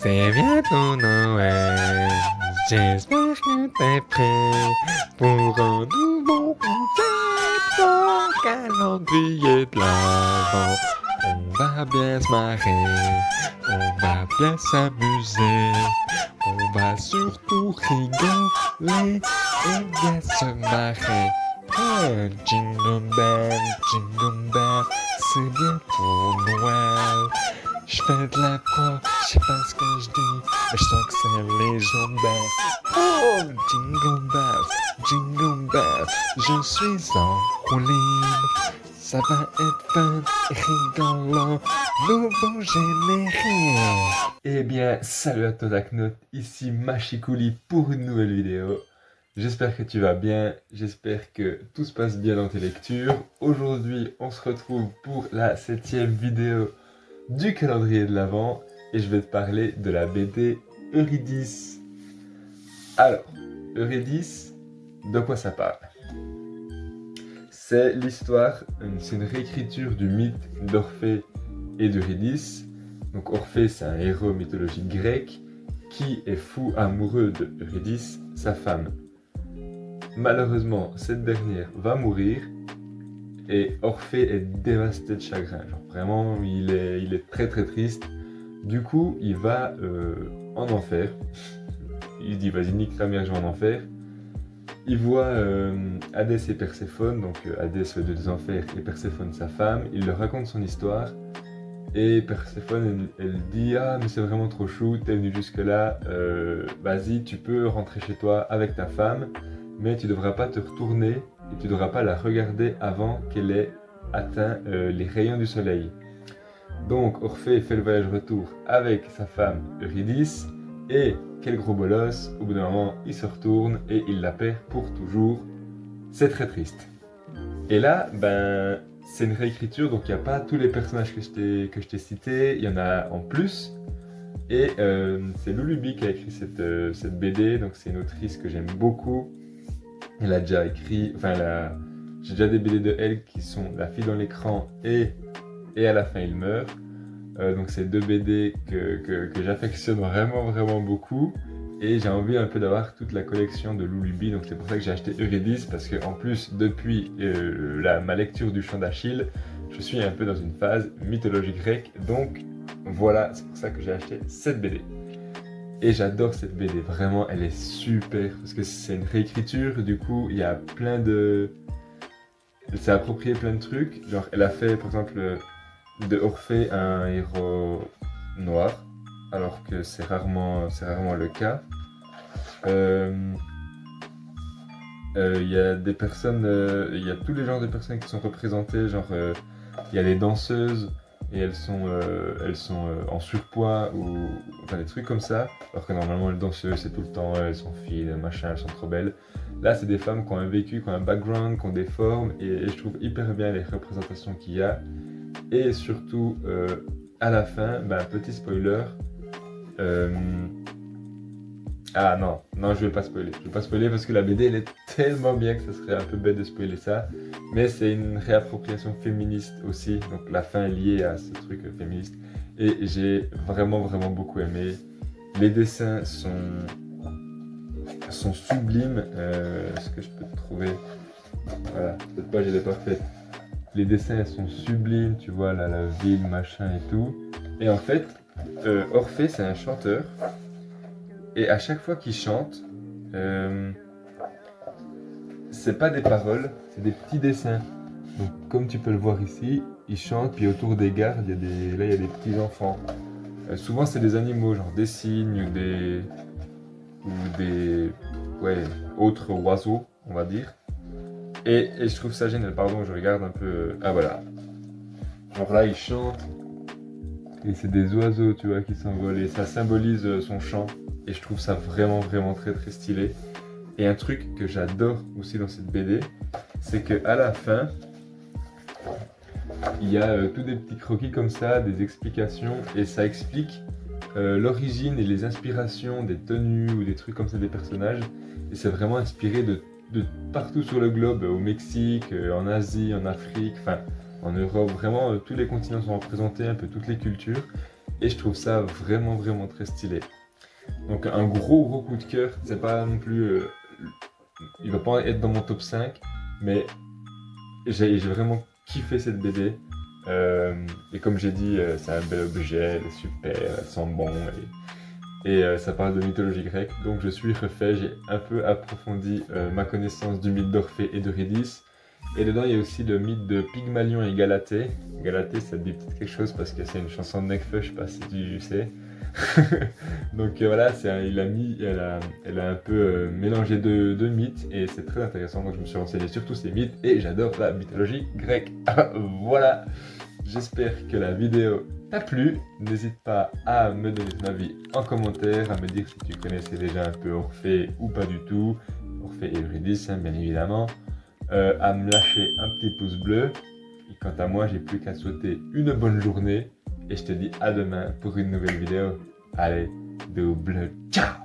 C'est bientôt Noël, j'espère que t'es prêt pour un nouveau concept au calendrier de l'Avent. On va bien se marrer, on va bien s'amuser, on va surtout rigoler et bien se marrer. Jingle bell, c'est bientôt Noël. Je fais de l'impro, je sais pas ce que je dis, mais je sens que c'est légendaire. Oh, jingle bells, je suis en roue libre. Ça va être fun et rigolant, nouveau générique. Eh bien, salut à toi Daknote, ici Machikouli pour une nouvelle vidéo. J'espère que tu vas bien, j'espère que tout se passe bien dans tes lectures. Aujourd'hui, on se retrouve pour la 7e vidéo du calendrier de l'Avent et je vais te parler de la BD Eurydice. Alors, Eurydice, de quoi ça parle? C'est l'histoire, c'est une réécriture du mythe d'Orphée et d'Eurydice. Donc Orphée, c'est un héros mythologique grec qui est fou amoureux de Eurydice, sa femme. Malheureusement, cette dernière va mourir et Orphée est dévasté de chagrin. Genre vraiment, il est très très triste. Du coup, il va en enfer. Il dit vas-y nique ta mère, je vais en enfer. Il voit Hadès et Perséphone, donc Hadès le dieu des enfers et Perséphone sa femme. Il leur raconte son histoire. Et Perséphone, elle dit ah mais c'est vraiment trop chou, t'es venu jusque là, vas-y tu peux rentrer chez toi avec ta femme, mais tu devras pas te retourner et tu devras pas la regarder avant qu'elle ait atteint les rayons du soleil. Donc Orphée fait le voyage retour avec sa femme Eurydice et quel gros bolos, au bout d'un moment il se retourne et il la perd pour toujours. C'est très triste. Et là, ben, c'est une réécriture, donc il n'y a pas tous les personnages que je t'ai cités, il y en a en plus. Et c'est Lulubi qui a écrit cette BD, donc c'est une autrice que j'aime beaucoup. Elle a déjà écrit, j'ai déjà des BD de elle qui sont La fille dans l'écran et À la fin il meurt. Donc c'est deux BD que j'affectionne vraiment vraiment beaucoup. Et j'ai envie un peu d'avoir toute la collection de Lulubi, donc c'est pour ça que j'ai acheté Eurydice, parce que en plus, depuis ma lecture du Chant d'Achille, je suis un peu dans une phase mythologie grecque, donc voilà, c'est pour ça que j'ai acheté cette BD. Et j'adore cette BD, vraiment, elle est super, parce que c'est une réécriture, du coup, il y a plein de... Elle s'est approprié plein de trucs, genre elle a fait, par exemple, de Orphée un héros noir, alors que c'est rarement le cas. Il y a des personnes, il y a tous les genres de personnes qui sont représentées, genre il y a les danseuses et elles sont en surpoids ou enfin des trucs comme ça, alors que normalement les danseuses c'est tout le temps elles sont fines, machin, elles sont trop belles. Là c'est des femmes qui ont un vécu, qui ont un background, qui ont des formes et je trouve hyper bien les représentations qu'il y a. Et surtout à la fin, ben, petit spoiler. Ah non, je vais pas spoiler. Je vais pas spoiler parce que la BD elle est tellement bien que ça serait un peu bête de spoiler ça. Mais c'est une réappropriation féministe aussi, donc la fin est liée à ce truc féministe. Et j'ai vraiment vraiment beaucoup aimé. Les dessins sont sublimes. Ce que je peux te trouver. Voilà, cette page elle est parfaite. Les dessins elles sont sublimes, tu vois là, la ville, machin et tout. Et en fait, Orphée c'est un chanteur. Et à chaque fois qu'il chante, c'est pas des paroles, c'est des petits dessins. Donc comme tu peux le voir ici, il chante, puis autour des gardes, il y a des petits enfants. Souvent c'est des animaux, genre des cygnes ou des autres oiseaux, on va dire. Et je trouve ça génial, pardon, je regarde un peu... Ah voilà. Genre là il chante, et c'est des oiseaux, tu vois, qui s'envolent, et ça symbolise son chant. Et je trouve ça vraiment vraiment très très stylé. Et un truc que j'adore aussi dans cette BD, c'est qu'à la fin, il y a tous des petits croquis comme ça, des explications, et ça explique l'origine et les inspirations des tenues ou des trucs comme ça des personnages. Et c'est vraiment inspiré de partout sur le globe, au Mexique, en Asie, en Afrique, enfin en Europe, vraiment tous les continents sont représentés, un peu toutes les cultures. et je trouve ça vraiment vraiment très stylé. Donc un gros coup de cœur, c'est pas non plus... il va pas être dans mon top 5, mais j'ai vraiment kiffé cette BD. Et comme j'ai dit, c'est un bel objet, elle est super, elle sent bon et ça parle de mythologie grecque. Donc je suis refait, j'ai un peu approfondi ma connaissance du mythe d'Orphée et d'Eurydice. Et dedans, il y a aussi le mythe de Pygmalion et Galatée. Galatée, ça te dit peut-être quelque chose parce que c'est une chanson de Nekfeu, je sais pas si tu sais. Donc voilà, elle a un peu mélangé deux mythes et c'est très intéressant. Donc je me suis renseigné sur tous ces mythes et j'adore la mythologie grecque. Voilà, j'espère que la vidéo t'a plu. N'hésite pas à me donner ton avis en commentaire, à me dire si tu connaissais déjà un peu Orphée ou pas du tout. Orphée et Eurydice, hein, bien évidemment. À me lâcher un petit pouce bleu. Et quant à moi, j'ai plus qu'à te souhaiter une bonne journée et je te dis à demain pour une nouvelle vidéo. Allez, double ciao!